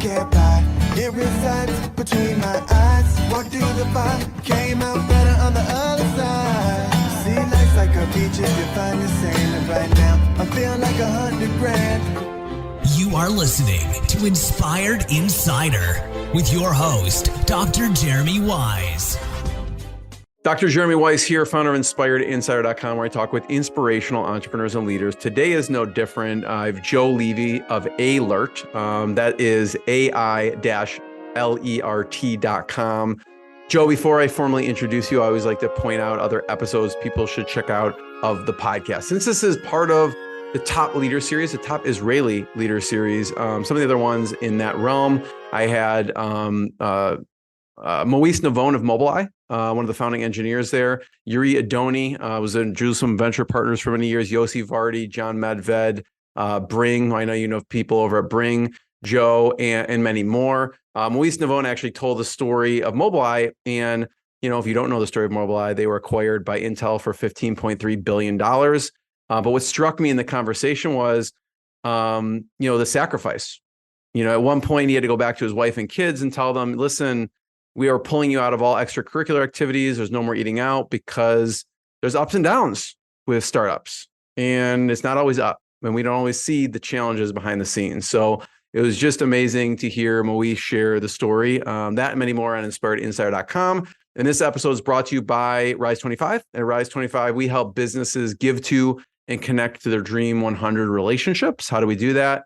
can't buy. It resides between my eyes. Walked through the fire, came out better on the other side. See, life's like a beach if you find the sand. And right now, I feel like 100 grand. You are listening to Inspired Insider with your host, Dr. Jeremy Wise. Dr. Jeremy Wise here, founder of InspiredInsider.com, where I talk with inspirational entrepreneurs and leaders. Today is no different. I have Joe Levy of AiLert. That is AI-LERT.com. Joe, before I formally introduce you, I always like to point out other episodes people should check out of the podcast. Since this is part of the top leader series, the top Israeli leader series, some of the other ones in that realm, I had Moise Navon of Mobileye, one of the founding engineers there. Yuri Adoni was in Jerusalem Venture Partners for many years. Yossi Vardi, John Medved, Bring. I know you know people over at Bring, Joe, and many more. Moise Navon actually told the story of Mobileye. And, you know, if you don't know the story of Mobileye, they were acquired by Intel for $15.3 billion. But what struck me in the conversation was, the sacrifice. At one point, he had to go back to his wife and kids and tell them, listen, we are pulling you out of all extracurricular activities. There's no more eating out because there's ups and downs with startups. And it's not always up. And we don't always see the challenges behind the scenes. So it was just amazing to hear Moise share the story. That and many more on InspiredInsider.com. And this episode is brought to you by Rise25. At Rise25, we help businesses give to and connect to their Dream 100 relationships. How do we do that?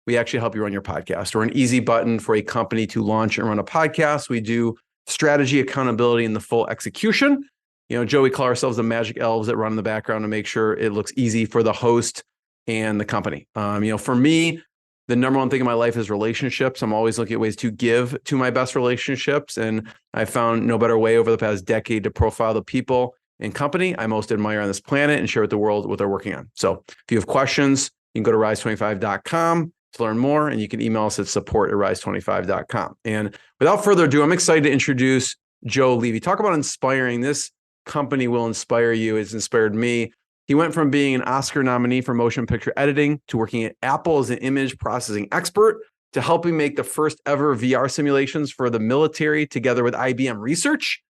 We actually help you run your podcast. We're an easy button for a company to launch and run a podcast. We do strategy, accountability, and the full execution. Joe, we call ourselves the magic elves that run in the background to make sure it looks easy for the host and the company. For me, the number one thing in my life is relationships. I'm always looking at ways to give to my best relationships. And I found no better way over the past decade to profile the people and company I most admire on this planet and share with the world what they're working on. So if you have questions, you can go to rise25.com to learn more, and you can email us at support@rise25.com. And without further ado, I'm excited to introduce Joe Levy. Talk about inspiring. This company will inspire you. It's inspired me. He went from being an Oscar nominee for motion picture editing to working at Apple as an image processing expert to helping make the first ever VR simulations for the military together with IBM Research.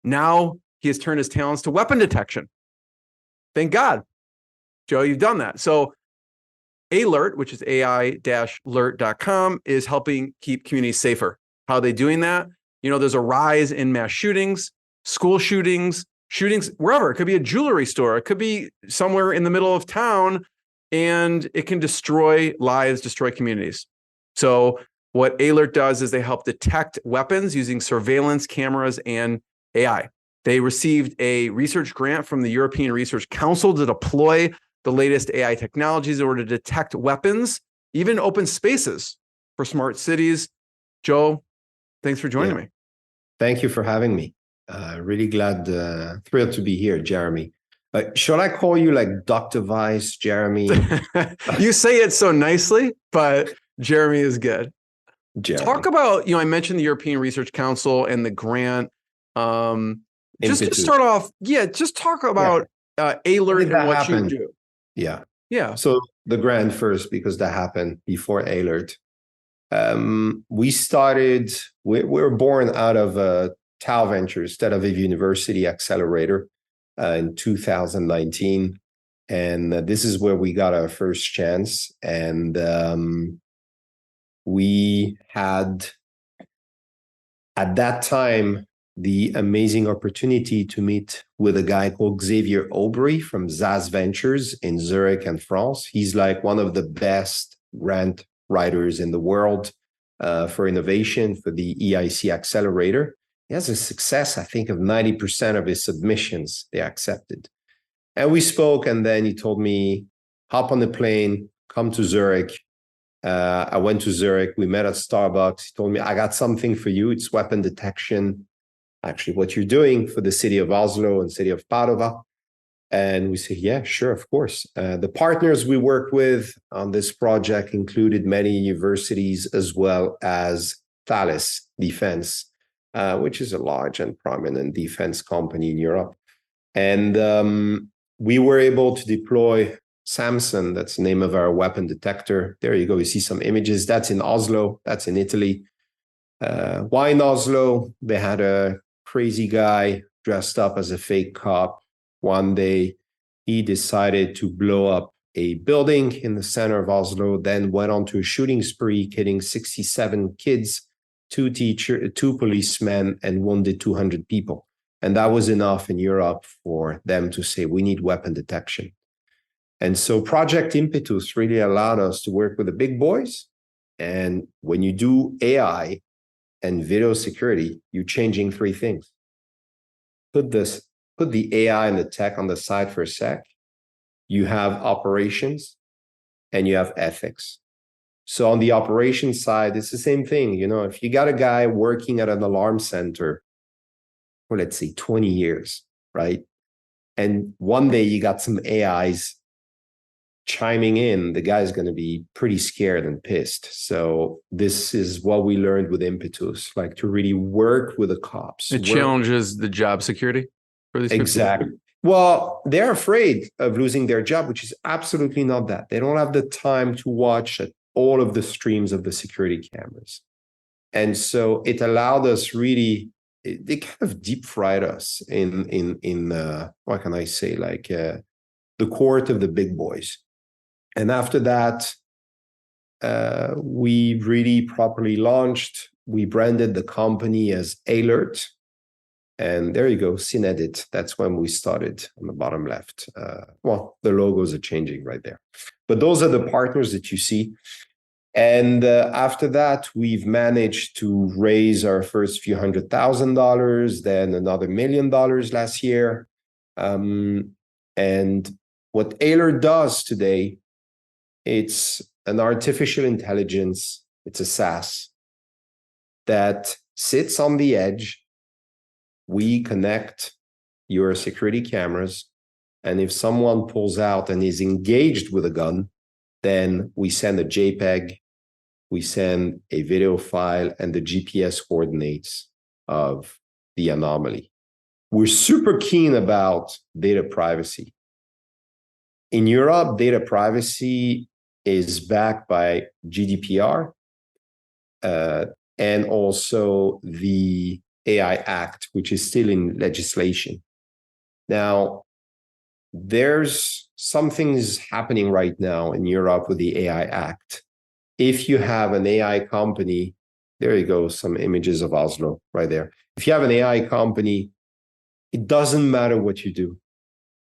Now he has turned his talents to weapon detection. Thank God. Joe, you've done that. So AiLert, which is AI-LERT.com, is helping keep communities safer. How are they doing that? There's a rise in mass shootings, school shootings, wherever. It could be a jewelry store. It could be somewhere in the middle of town, and it can destroy lives, destroy communities. So what AiLert does is they help detect weapons using surveillance cameras and AI. They received a research grant from the European Research Council to deploy the latest AI technologies in order to detect weapons, even open spaces for smart cities. Joe, thanks for joining me. Thank you for having me. Really glad, thrilled to be here, Jeremy. Should I call you like Dr. Vice, Jeremy? You say it so nicely, but Jeremy is good. Jeremy. Talk about, I mentioned the European Research Council and the grant. Just to start off, just talk about AiLert and what happened? You do. Yeah. So the grant first, because that happened before AiLert. We were born out of Tau Ventures, Tel Aviv University Accelerator in 2019. And this is where we got our first chance. And we had, at that time, the amazing opportunity to meet with a guy called Xavier Aubry from SaaS Ventures in Zurich and France. He's like one of the best grant writers in the world for innovation for the EIC Accelerator. He has a success, I think, of 90% of his submissions they accepted. And we spoke, and then he told me, hop on the plane, come to Zurich. I went to Zurich. We met at Starbucks. He told me, I got something for you. It's weapon detection. Actually, what you're doing for the city of Oslo and city of Padova. And we said, yeah, sure, of course. The partners we worked with on this project included many universities as well as Thales Defense, which is a large and prominent defense company in Europe. And we were able to deploy Samson, that's the name of our weapon detector. There you go. You see some images. That's in Oslo. That's in Italy. Why in Oslo? They had a crazy guy dressed up as a fake cop. One day, he decided to blow up a building in the center of Oslo, then went on to a shooting spree, killing 67 kids, 2 policemen, and wounded 200 people. And that was enough in Europe for them to say, we need weapon detection. And so Project Impetus really allowed us to work with the big boys. And when you do AI and video security, you're changing 3 things. Put the AI and the tech on the side for a sec. You have operations and you have ethics. So on the operations side, it's the same thing. You know, if you got a guy working at an alarm center for, let's say, 20 years, right? And one day you got some AIs chiming in, the guy's going to be pretty scared and pissed. So this is what we learned with Impetus, like to really work with the cops. It challenges the job security for these people. Exactly. Well, they're afraid of losing their job, which is absolutely not that. They don't have the time to watch all of the streams of the security cameras. And so it allowed us really, they kind of deep fried us in what can I say, like the court of the big boys. And after that, we really properly launched. We branded the company as AiLert. And there you go, Synedit. That's when we started on the bottom left. Well, the logos are changing right there. But those are the partners that you see. And after that, we've managed to raise our first few $100,000, then another $1 million last year. And what AiLert does today, it's an artificial intelligence, it's a SaaS that sits on the edge. We connect your security cameras, and if someone pulls out and is engaged with a gun, then we send a JPEG, we send a video file, and the GPS coordinates of the anomaly. We're super keen about data privacy. In Europe, data privacy is backed by GDPR and also the AI Act, which is still in legislation. Now, there's some things happening right now in Europe with the AI Act. If you have an AI company, there you go, some images of Oslo right there. If you have an AI company, it doesn't matter what you do.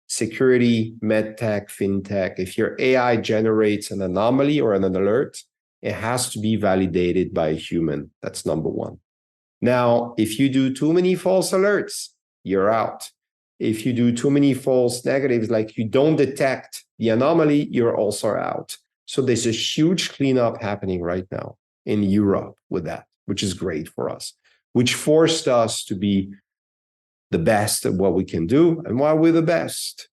Security, medtech, fintech, if your AI generates an anomaly or an alert, it has to be validated by a human. That's number one. Now, if you do too many false alerts, you're out. If you do too many false negatives, like you don't detect the anomaly, you're also out. So there's a huge cleanup happening right now in Europe with that, which is great for us, which forced us to be the best at what we can do. And while we're the best,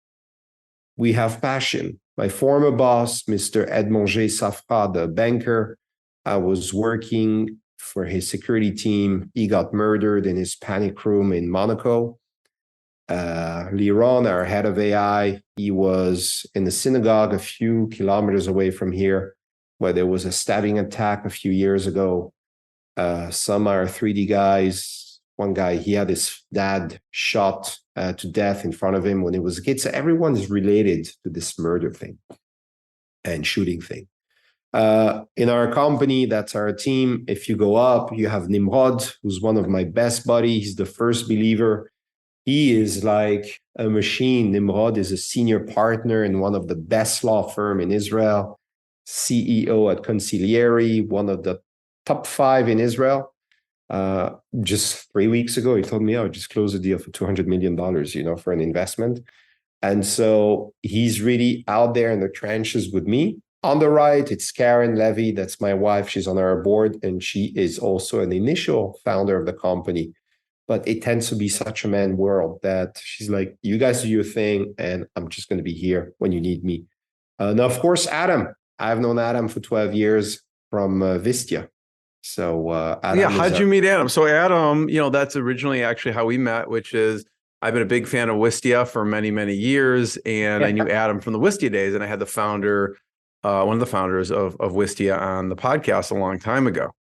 we have passion. My former boss, Mr. Edmonger Safra, the banker, I was working for his security team. He got murdered in his panic room in Monaco. Liron, our head of AI, he was in the synagogue a few kilometers away from here, where there was a stabbing attack a few years ago. Some are 3D guys. One guy, he had his dad shot to death in front of him when he was a kid. So everyone is related to this murder thing and shooting thing. In our company, that's our team. If you go up, you have Nimrod, who's one of my best buddies. He's the first believer. He is like a machine. Nimrod is a senior partner in one of the best law firm in Israel, CEO at Conciliary, one of the top 5 in Israel. Just 3 weeks ago, he told me, I just closed a deal for $200 million, for an investment. And so he's really out there in the trenches with me. On the right, it's Karen Levy. That's my wife. She's on our board, and she is also an initial founder of the company. But it tends to be such a man world that she's like, you guys do your thing, and I'm just going to be here when you need me. Now, of course, Adam. I've known Adam for 12 years from Vistia. So Adam, how'd you meet Adam? So Adam, that's originally actually how we met, which is I've been a big fan of Wistia for many, many years, and I knew Adam from the Wistia days, and I had the founder, one of the founders of Wistia on the podcast a long time ago.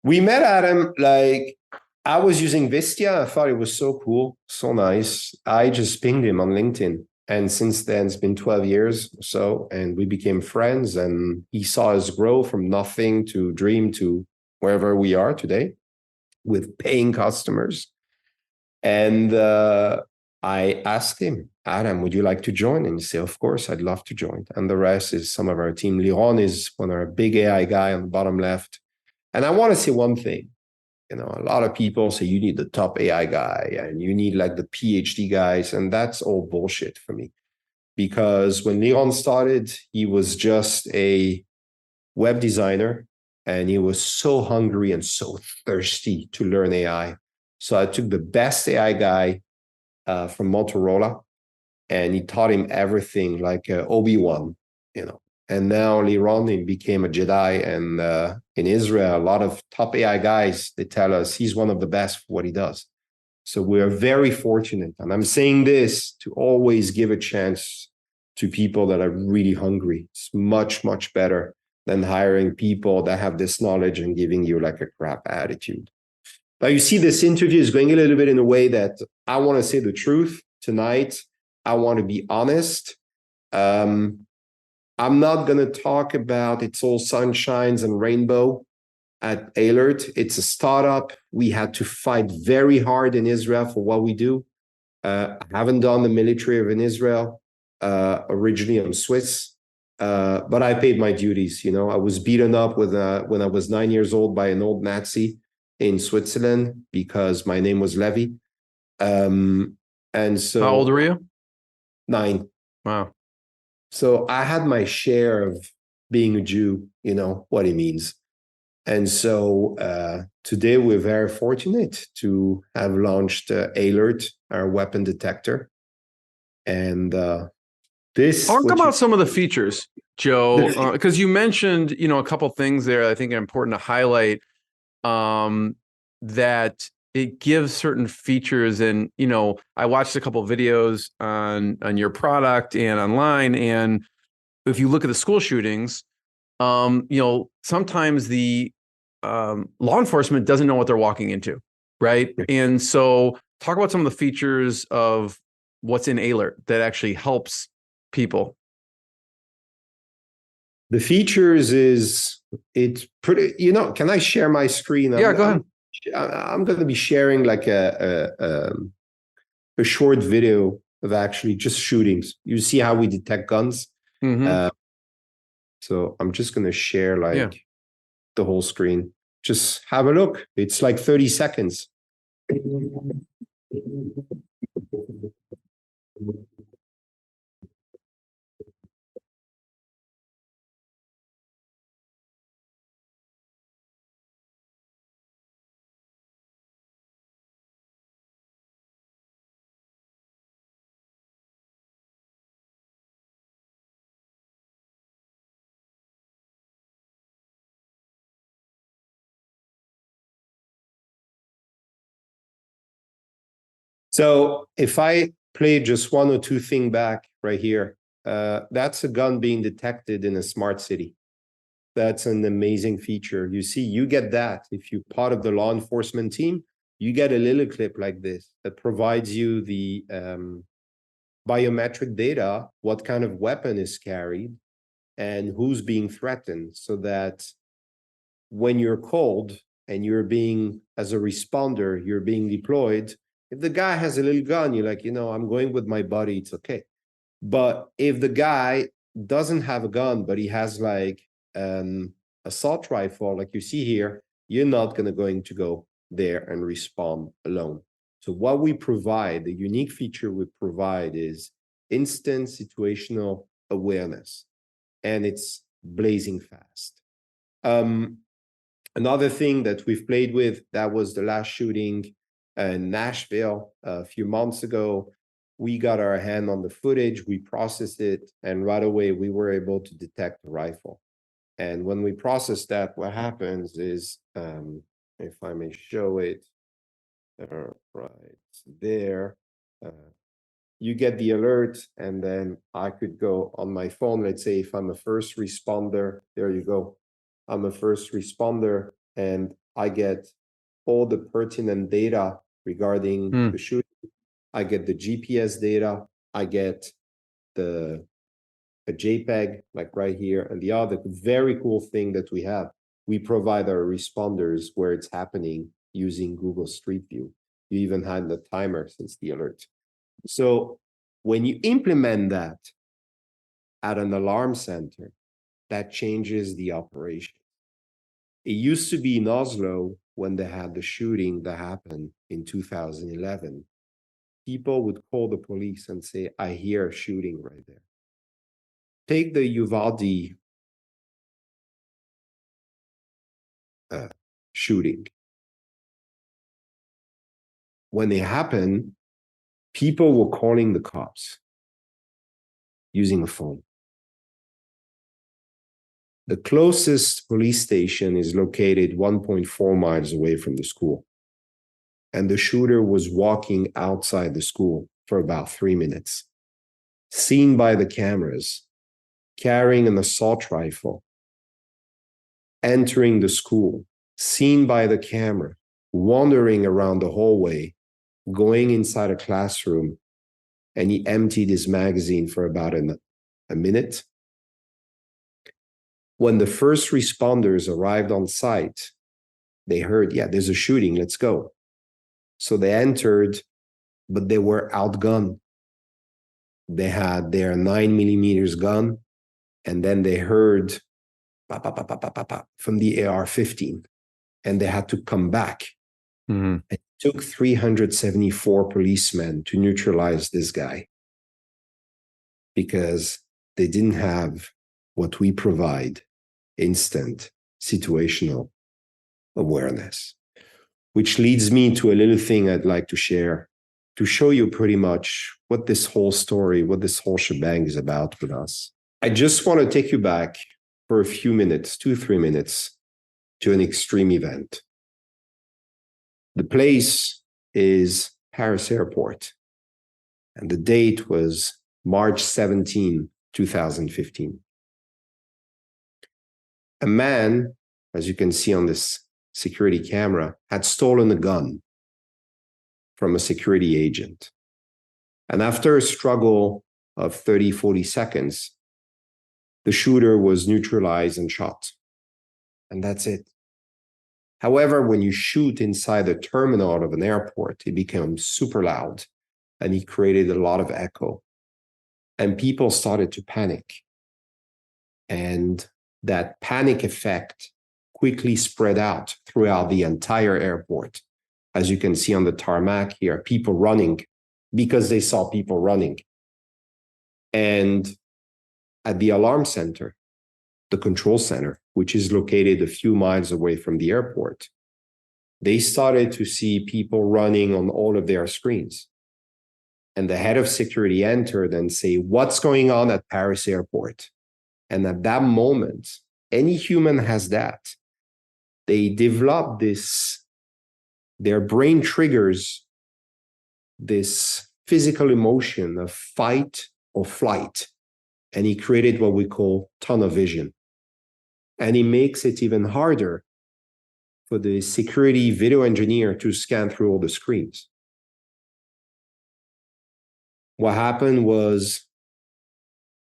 We met Adam, like, I was using Vistia. I thought it was so cool, so nice. I just pinged him on LinkedIn. And since then, it's been 12 years or so, and we became friends. And he saw us grow from nothing to dream to wherever we are today with paying customers. And I asked him, Adam, would you like to join? And he said, of course, I'd love to join. And the rest is some of our team. Liron is one of our big AI guy on the bottom left. And I want to say one thing. You know, a lot of people say you need the top AI guy and you need like the PhD guys. And that's all bullshit for me. Because when Liron started, he was just a web designer and he was so hungry and so thirsty to learn AI. So I took the best AI guy from Motorola and he taught him everything like Obi-Wan, you know. And now Liron, he became a Jedi. And in Israel, a lot of top AI guys, they tell us he's one of the best for what he does. So we're very fortunate. And I'm saying this to always give a chance to people that are really hungry. It's much, much better than hiring people that have this knowledge and giving you like a crap attitude. Now, you see, this interview is going a little bit in a way that I want to say the truth tonight. I want to be honest. I'm not going to talk about it's all sunshines and rainbow at AiLert. It's a startup. We had to fight very hard in Israel for what we do. I haven't done the military of in Israel. Originally, I'm Swiss, but I paid my duties. You know, I was beaten up when I was 9 years old by an old Nazi in Switzerland because my name was Levy. And so, how old were you? 9. Wow. So I had my share of being a Jew, you know, what it means. And so today we're very fortunate to have launched AiLert, our weapon detector. And this... Talk about some of the features, Joe, because you mentioned, you know, a couple things there I think are important to highlight, that it gives certain features. And, you know, I watched a couple of videos on your product and online. And if you look at the school shootings, you know, sometimes the law enforcement doesn't know what they're walking into, right? And so talk about some of the features of what's in AiLert that actually helps people. The features is, it's pretty, you know, can I share my screen? Yeah, go ahead. I'm going to be sharing like a short video of actually just shootings. You see how we detect guns. Mm-hmm. So I'm just going to share like the whole screen. Just have a look. It's like 30 seconds. So if I play just one or two things back right here, that's a gun being detected in a smart city. That's an amazing feature. You see, you get that. If you're part of the law enforcement team, you get a little clip like this that provides you the biometric data, what kind of weapon is carried, and who's being threatened, so that when you're called and you're being, as a responder, you're being deployed, if the guy has a little gun, you're like, you know, I'm going with my buddy, it's okay. But if the guy doesn't have a gun, but he has like an assault rifle, like you see here, you're not going to go there and respond alone. So what we provide, the unique feature we provide, is instant situational awareness, and it's blazing fast. Another thing that we've played with, that was the last shooting in Nashville a few months ago. We got our hand on the footage, we processed it, and right away we were able to detect the rifle. And when we process that, what happens is, if I may show it, right there, You get the alert, and then I could go on my phone. Let's say if I'm a first responder, there you go. I'm a first responder, and I get all the pertinent data regarding the shooting. I get the GPS data. I get a JPEG, like right here. And the other very cool thing that we have, we provide our responders where it's happening using Google Street View. You even had the timer since the alert. So when you implement that at an alarm center, that changes the operation. It used to be in Oslo when they had the shooting that happened in 2011. People would call the police and say, I hear a shooting right there. Take the Uvalde shooting. When it happened, people were calling the cops using a phone. The closest police station is located 1.4 miles away from the school. And the shooter was walking outside the school for about 3 minutes, seen by the cameras, carrying an assault rifle, entering the school, seen by the camera, wandering around the hallway, going inside a classroom, and he emptied his magazine for about a minute. When the first responders arrived on site, they heard, yeah, there's a shooting, let's go. So they entered, but they were outgunned. They had their 9mm gun, and then they heard from the AR-15, and they had to come back. It took 374 policemen to neutralize this guy because they didn't have what we provide, instant situational awareness. Which leads me to a little thing I'd like to share to show you pretty much what this whole story, what this whole shebang is about with us. I just want to take you back for a few minutes, 2-3 minutes, to an extreme event. The place is Paris Airport, and the date was March 17, 2015. A man, as you can see on this security camera, had stolen a gun from a security agent. And after a struggle of 30, 40 seconds, the shooter was neutralized and shot. And that's it. However, when you shoot inside the terminal of an airport, it becomes super loud, and it created a lot of echo. And people started to panic. And that panic effect quickly spread out throughout the entire airport. As you can see on the tarmac here, people running because they saw people running. And at the alarm center, the control center, which is located a few miles away from the airport, they started to see people running on all of their screens. And the head of security entered and say, what's going on at Paris Airport? And at that moment, any human has that. They develop this, their brain triggers this physical emotion of fight or flight. And he created what we call tunnel vision. And he makes it even harder for the security video engineer to scan through all the screens. What happened was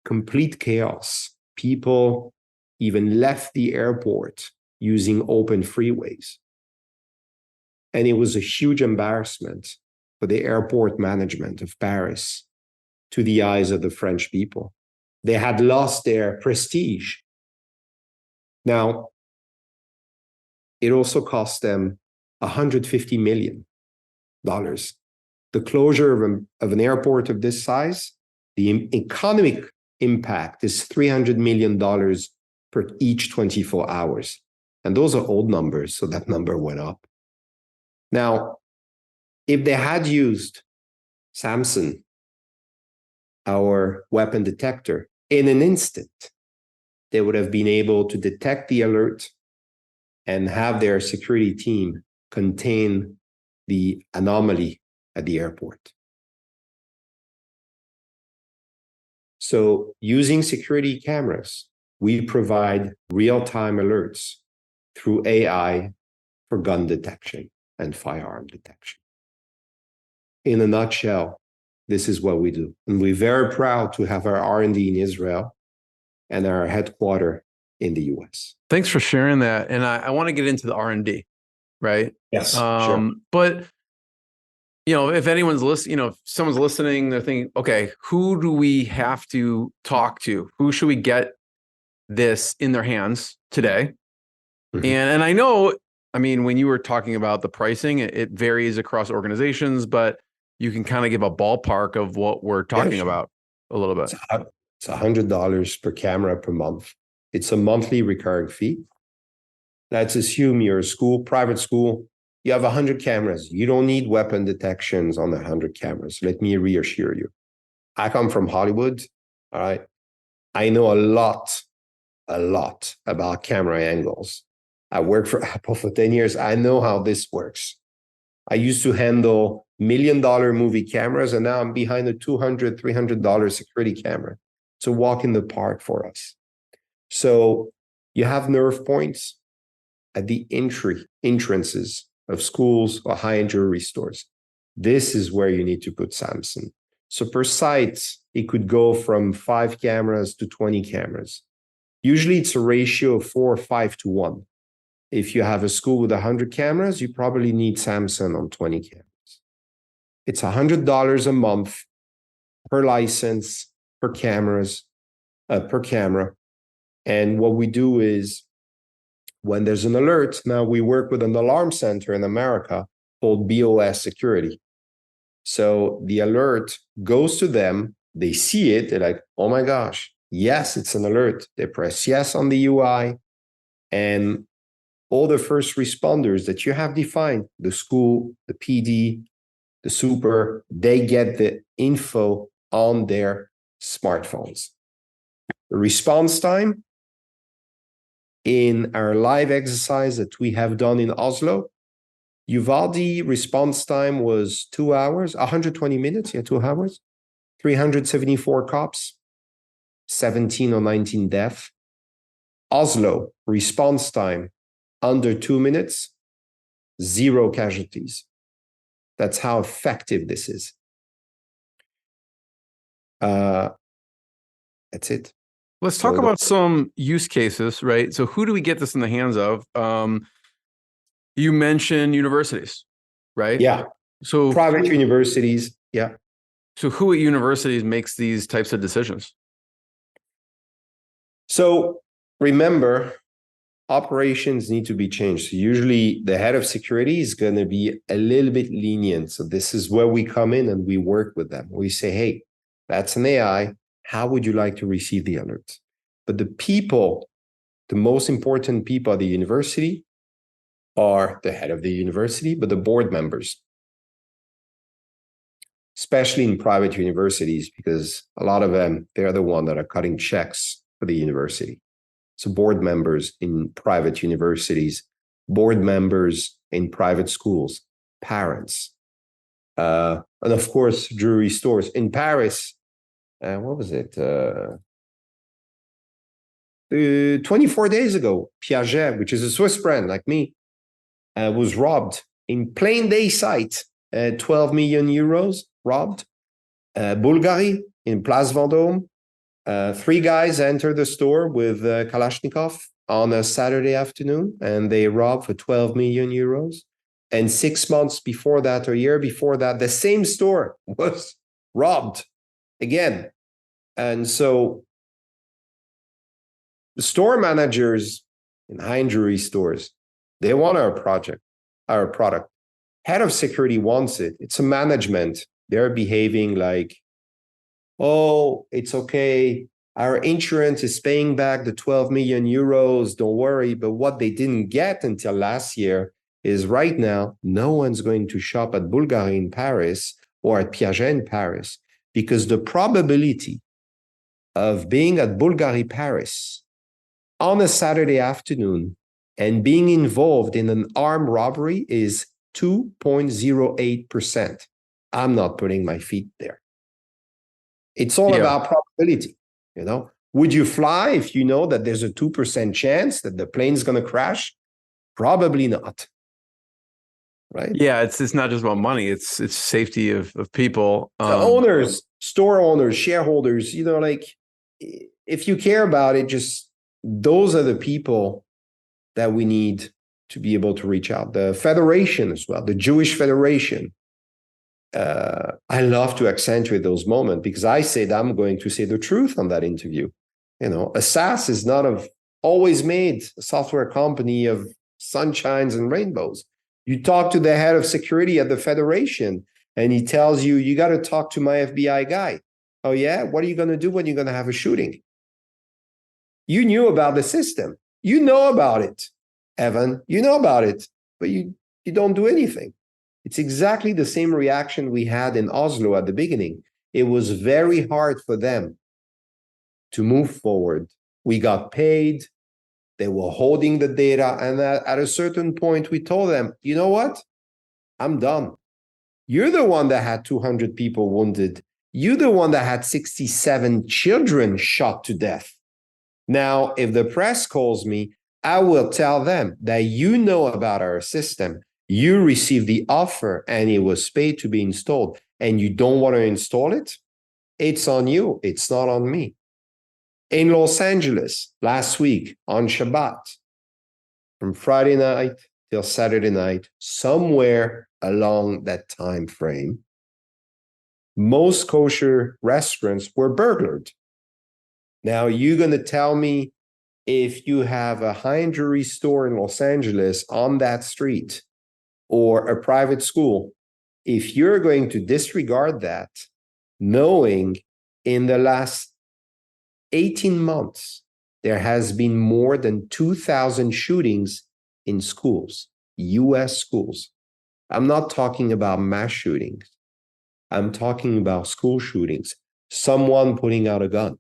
complete chaos. People even left the airport using open freeways. And it was a huge embarrassment for the airport management of Paris to the eyes of the French people. They had lost their prestige. Now, it also cost them $150 million. The closure of an airport of this size, the economic impact is $300 million per each 24 hours. And those are old numbers, so that number went up. Now, if they had used Samson, our weapon detector, in an instant, they would have been able to detect the alert and have their security team contain the anomaly at the airport. So using security cameras, we provide real-time alerts through AI for gun detection and firearm detection. In a nutshell, this is what we do. And we're very proud to have our R&D in Israel and our headquarters in the US. Thanks for sharing that. And I want to get into the R&D, right? Yes, sure. But if anyone's listening, if someone's listening, they're thinking, okay, who do we have to talk to? Who should we get this in their hands today? Mhm. And I know, when you were talking about the pricing, it varies across organizations, but you can kind of give a ballpark of what we're talking about a little bit. It's $100 per camera per month. It's a monthly recurring fee. Let's assume you're a school, private school. You have 100 cameras. You don't need weapon detections on the 100 cameras. Let me reassure you. I come from Hollywood. All right. I know a lot about camera angles. I worked for Apple for 10 years. I know how this works. I used to handle $1 million movie cameras, and now I'm behind a $200, $300 security camera. It's a walk in the park for us. So you have nerve points at the entrances of schools or high-end jewelry stores. This is where you need to put Samson. So per site, it could go from 5 cameras to 20 cameras. Usually it's a ratio of 4 or 5 to 1. If you have a school with 100 cameras, you probably need Samson on 20 cameras. It's $100 a month per license, per camera. And what we do is when there's an alert, now we work with an alarm center in America called BOS Security. So the alert goes to them, they see it, they're like, oh my gosh, yes, it's an alert. They press yes on the UI, and all the first responders that you have defined, the school, the PD, the super, they get the info on their smartphones. The response time in our live exercise that we have done in Oslo, Uvalde response time was 2 hours, 120 minutes, 2 hours, 374 cops, 17 or 19 deaths. Oslo response time under 2 minutes, 0 casualties. That's how effective this is. That's it. Let's talk about some use cases, right? So who do we get this in the hands of? You mentioned universities, right? Yeah. So private universities. Yeah. So who at universities makes these types of decisions? So remember, operations need to be changed. So usually the head of security is going to be a little bit lenient. So this is where we come in and we work with them. We say, hey, that's an AI. How would you like to receive the alerts? But the people, the most important people at the university are the head of the university, but the board members, especially in private universities, because a lot of them, they're the ones that are cutting checks for the university. So board members in private universities, board members in private schools, parents, and of course, jewelry stores. In Paris, what was it? 24 days ago, Piaget, which is a Swiss brand like me, was robbed in plain day sight. 12 million euros robbed. Bulgari in Place Vendôme. 3 guys entered the store with Kalashnikov on a Saturday afternoon, and they robbed for 12 million euros. And 6 months before that, or a year before that, the same store was robbed again. And so the store managers in high-end jewelry stores, they want our product. Head of security wants it. It's a management. They're behaving like, oh, it's okay. Our insurance is paying back the 12 million euros. Don't worry. But what they didn't get until last year is right now, no one's going to shop at Bulgari in Paris or at Piaget in Paris, because the probability of being at Bulgari Paris on a Saturday afternoon and being involved in an armed robbery is 2.08%. I'm not putting my feet there. It's all about probability. You know, would you fly if you know that there's a 2% chance that the plane's going to crash? Probably not. Right? Yeah, it's not just about money. It's safety of people. The owners, store owners, shareholders, you know, like if you care about it, just those are the people that we need to be able to reach out. The Federation as well, the Jewish Federation. I love to accentuate those moments because I said I'm going to say the truth on that interview. You know, a SaaS is not always made a software company of sunshines and rainbows. You talk to the head of security at the Federation and he tells you, you got to talk to my FBI guy. Oh yeah? What are you going to do when you're going to have a shooting? You knew about the system. You know about it, Evan. You know about it, but you don't do anything. It's exactly the same reaction we had in Oslo at the beginning. It was very hard for them to move forward. We got paid. They were holding the data. And at a certain point, we told them, you know what? I'm done. You're the one that had 200 people wounded. You're the one that had 67 children shot to death. Now, if the press calls me, I will tell them that you know about our system. You received the offer and it was paid to be installed and you don't want to install it. It's on you. It's not on me. In Los Angeles last week on Shabbat, from Friday night till Saturday night, somewhere along that time frame, most kosher restaurants were burglared. Now, you're going to tell me if you have a high-end jewelry store in Los Angeles on that street or a private school, if you're going to disregard that, knowing in the last 18 months, there has been more than 2,000 shootings in schools, US schools. I'm not talking about mass shootings. I'm talking about school shootings, someone putting out a gun.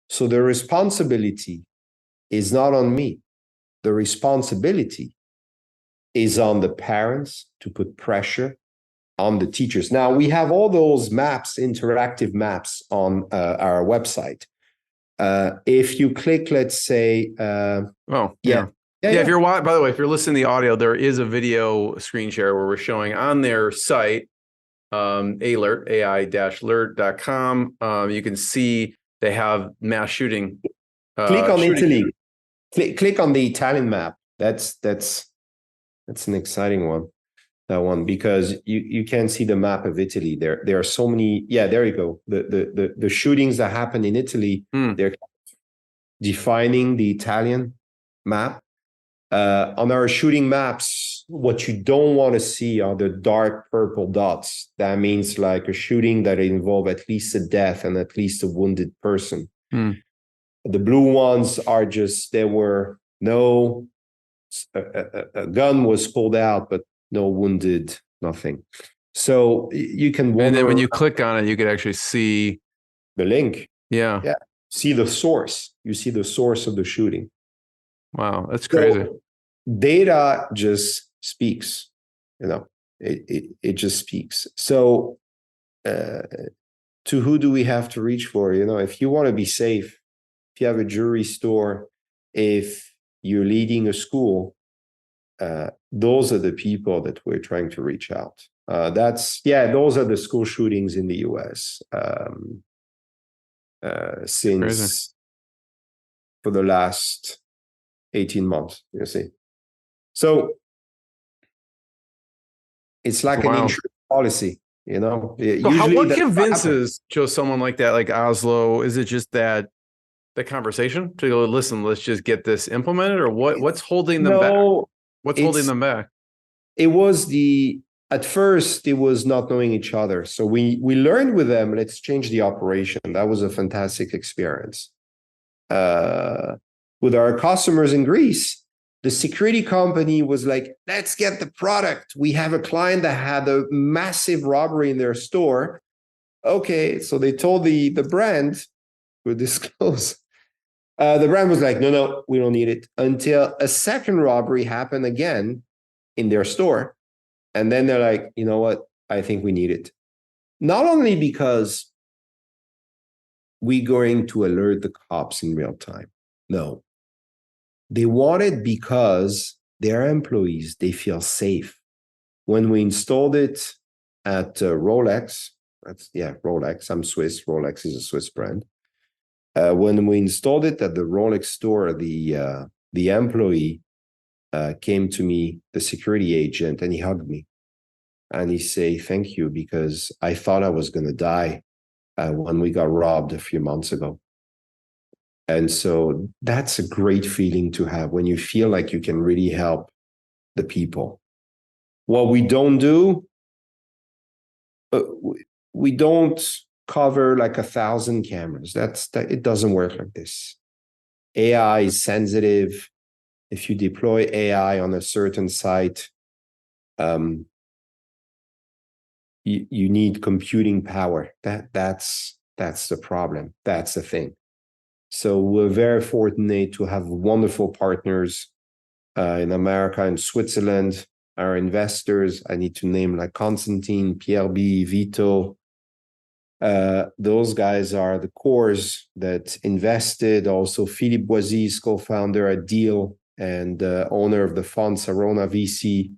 So the responsibility is not on me. The responsibility is on the parents to put pressure on the teachers. Now, we have all those maps, interactive maps on our website. If you click, let's say, If you're by the way, if you're listening to the audio, there is a video screen share where we're showing on their site, AiLert, AI-lert.com. You can see they have mass shooting. Click on Italy. Click on the Italian map. That's an exciting one. That one, because you can see the map of Italy. There are so many. Yeah, there you go. The shootings that happen in Italy, they're defining the Italian map. On our shooting maps, what you don't want to see are the dark purple dots. That means like a shooting that involved at least a death and at least a wounded person. The blue ones are just, there were no, a gun was pulled out, but no wounded, nothing. So you can wonder. And then when you click on it, you can actually see the link. Yeah. See the source. You see the source of the shooting. Wow, that's crazy. So data just speaks, you know, it just speaks. So to who do we have to reach for? You know, if you want to be safe, if you have a jewelry store, if you're leading a school, those are the people that we're trying to reach out. Those are the school shootings in the US since for the last 18 months, you see. So it's like an insurance policy, you know. So what convinces someone like that, like Oslo? Is it just that the conversation to go, listen, let's just get this implemented, or what's holding them back? What's holding them back? It was at first, it was not knowing each other. So we learned with them, let's change the operation. That was a fantastic experience. With our customers in Greece, the security company was like, let's get the product. We have a client that had a massive robbery in their store. Okay, so they told the brand, we'll disclose. The brand was like, no, we don't need it. Until a second robbery happened again in their store. And then they're like, you know what? I think we need it. Not only because we going to alert the cops in real time. No. They want it because their employees, they feel safe. When we installed it at Rolex, Rolex, I'm Swiss, Rolex is a Swiss brand. When we installed it at the Rolex store, the employee came to me, the security agent, and he hugged me. And he say, thank you, because I thought I was going to die when we got robbed a few months ago. And so that's a great feeling to have when you feel like you can really help the people. What we don't do, we don't cover like 1,000 cameras. It doesn't work like this. AI is sensitive. If you deploy AI on a certain site, you need computing power. That's the problem. That's the thing. So we're very fortunate to have wonderful partners in America and Switzerland. Our investors, I need to name like Constantine, Pierre B, Vito. Those guys are the cores that invested. Also, Philippe Boisy, co-founder at Deal and owner of the fund Sarona VC.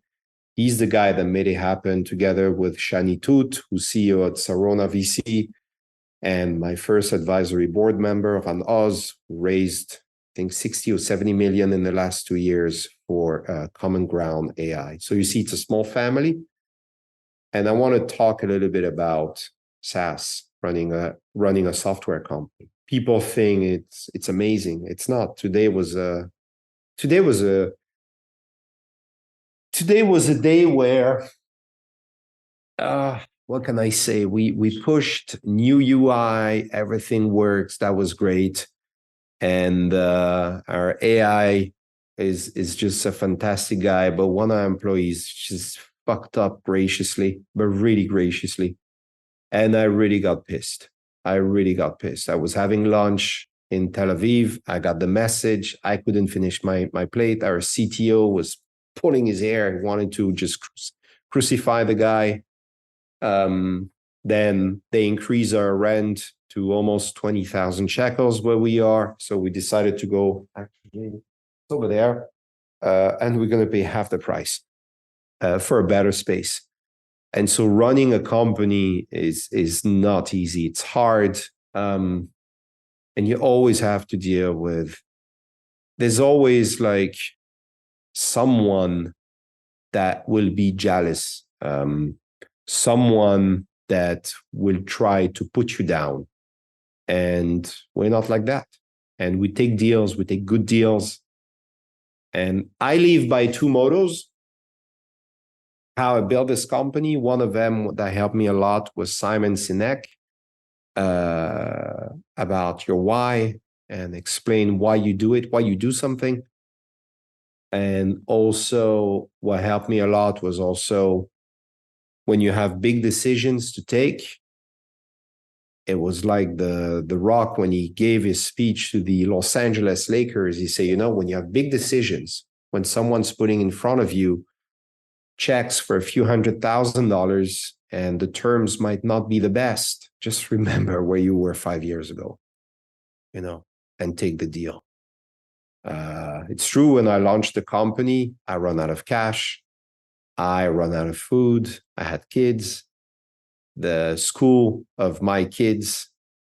He's the guy that made it happen together with Shani Tut, who's CEO at Sarona VC, and my first advisory board member of an Oz, who raised, I think, 60 or 70 million in the last 2 years for Common Ground AI. So you see, it's a small family. And I want to talk a little bit about SaaS, running a software company. People think it's amazing. It's not. Today was a day where, what can I say? We pushed new UI, everything works. That was great. And our AI is just a fantastic guy. But one of our employees just fucked up graciously, but really graciously. And I really got pissed. I was having lunch in Tel Aviv. I got the message. I couldn't finish my plate. Our CTO was pulling his hair, wanted to just crucify the guy. Then they increase our rent to almost 20,000 shekels where we are. So we decided to go, actually, it's over there. And we're going to pay half the price for a better space. And so running a company is not easy. It's hard. And you always have to deal with, there's always like someone that will be jealous, someone that will try to put you down. And we're not like that. And we take deals, we take good deals. And I live by two mottos. How I built this company, one of them that helped me a lot was Simon Sinek, about your why and explain why you do it, why you do something. And also what helped me a lot was also when you have big decisions to take. It was like the Rock when he gave his speech to the Los Angeles Lakers. He said, when you have big decisions, when someone's putting in front of you checks for a few $100,000 and the terms might not be the best, just remember where you were 5 years ago, and take the deal. It's true, when I launched the company, I ran out of cash. I ran out of food. I had kids. The school of my kids,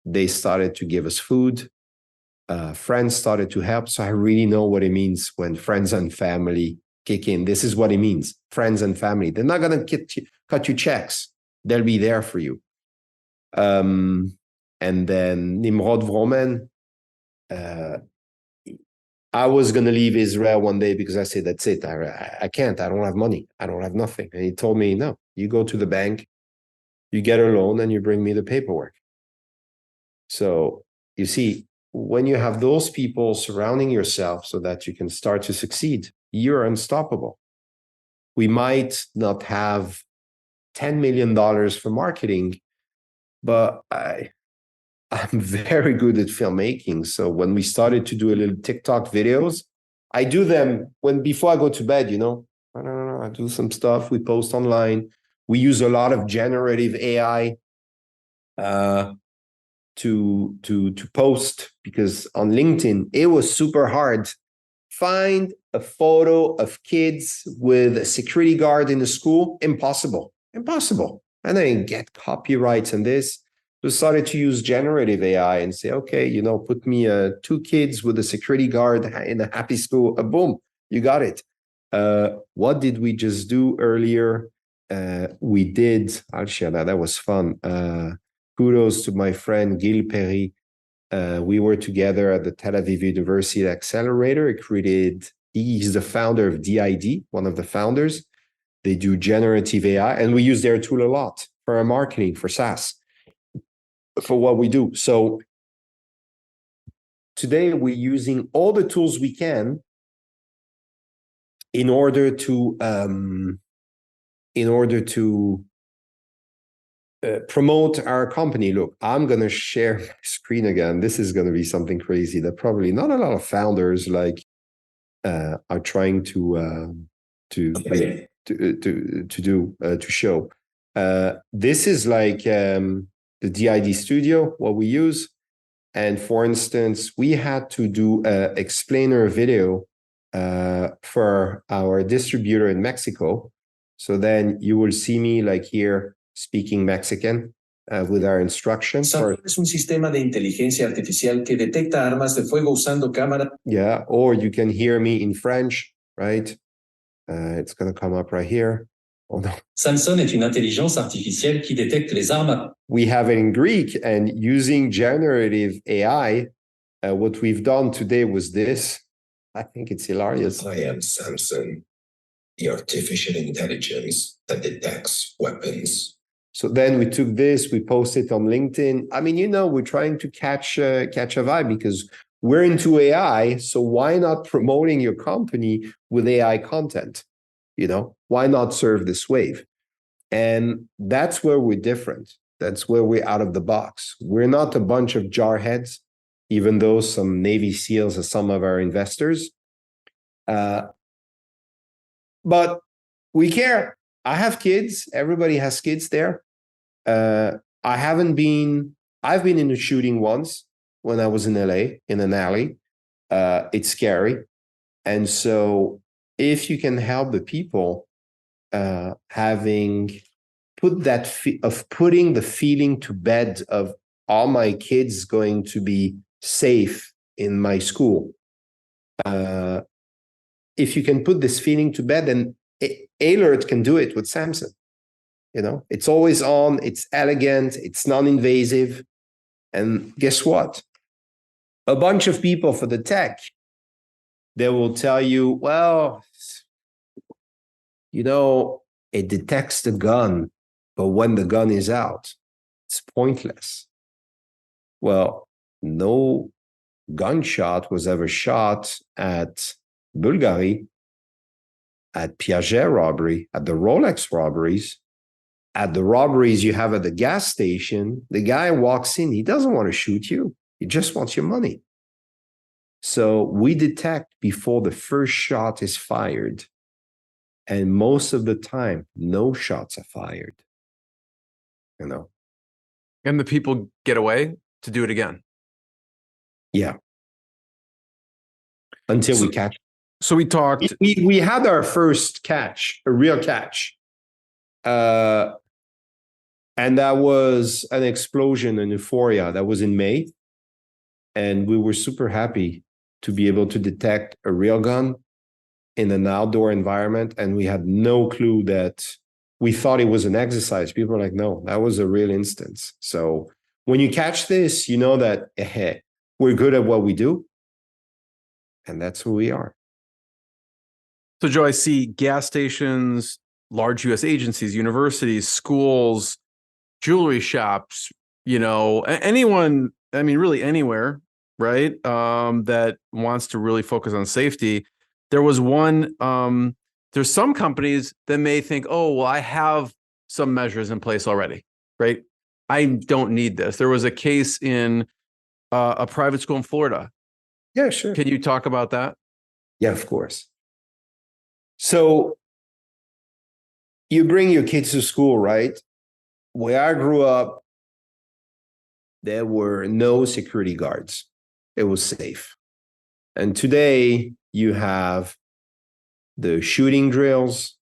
they started to give us food. Friends started to help. So I really know what it means when friends and family kick in. This is what it means. Friends and family. They're not going to cut you checks. They'll be there for you. And then Nimrod Vromen, I was going to leave Israel one day because I said, that's it. I can't. I don't have money. I don't have nothing. And he told me, no, you go to the bank, you get a loan, and you bring me the paperwork. So you see, when you have those people surrounding yourself so that you can start to succeed, you're unstoppable. We might not have $10 million for marketing, but I'm very good at filmmaking. So when we started to do a little TikTok videos, I do them before I go to bed, I do some stuff. We post online. We use a lot of generative AI. to post, because on LinkedIn it was super hard. Find a photo of kids with a security guard in the school, impossible. And then get copyrights and this. Decided to use generative AI and say, okay, put me 2 kids with a security guard in a happy school. Boom, you got it. What did we just do earlier? I'll share that. That was fun. Kudos to my friend Gil Perry. We were together at the Tel Aviv University Accelerator. He's the founder of DID, one of the founders. They do generative AI, and we use their tool a lot for our marketing, for SaaS, for what we do. So today we're using all the tools we can in order to promote our company. Look, I'm going to share my screen again. This is going to be something crazy that probably not a lot of founders are trying to show. This is the DID studio, what we use. And for instance, we had to do an explainer video for our distributor in Mexico. So then you will see me here speaking Mexican with our instructions. Es un sistema de inteligencia artificial que detecta armas de fuego usando cámara. Yeah, or you can hear me in French, right? It's going to come up right here. Samson est une intelligence artificielle qui détecte les armes. We have it in Greek, and using generative AI, what we've done today was this. I think it's hilarious. I am Samson, the artificial intelligence that detects weapons. So then we took this, we posted it on LinkedIn. I mean, we're trying to catch a vibe because we're into AI. So why not promoting your company with AI content? Why not serve this wave? And that's where we're different. That's where we're out of the box. We're not a bunch of jarheads, even though some Navy SEALs are some of our investors. But we care. I have kids. Everybody has kids there. I've been in a shooting once when I was in LA, in an alley. It's scary. And so if you can help the people putting the feeling to bed of all my kids going to be safe in my school. If you can put this feeling to bed, then AiLert can do it with Samson. It's always on, it's elegant, it's non-invasive. And guess what? A bunch of people for the tech, they will tell you, well, it detects the gun, but when the gun is out, it's pointless. Well, no gunshot was ever shot at Bulgari, at Piaget robbery, at the Rolex robberies, at the robberies you have at the gas station. The guy walks in, he doesn't want to shoot you. He just wants your money. So we detect before the first shot is fired. And most of the time, no shots are fired. And the people get away to do it again. Yeah. Until we catch. So we talked. We had our first catch, a real catch. And that was an explosion in euphoria. That was in May. And we were super happy to be able to detect a real gun in an outdoor environment. And we had no clue that we thought it was an exercise. People were like, no, that was a real instance. So when you catch this, you know that we're good at what we do. And that's who we are. So Joe, I see gas stations, large US agencies, universities, schools, jewelry shops, anyone, really anywhere, right? That wants to really focus on safety. There was one, there's some companies that may think, oh, well, I have some measures in place already, right? I don't need this. There was a case in a private school in Florida. Yeah, sure. Can you talk about that? Yeah, of course. So you bring your kids to school, right? Where I grew up, there were no security guards. It was safe. And today you have the shooting drills,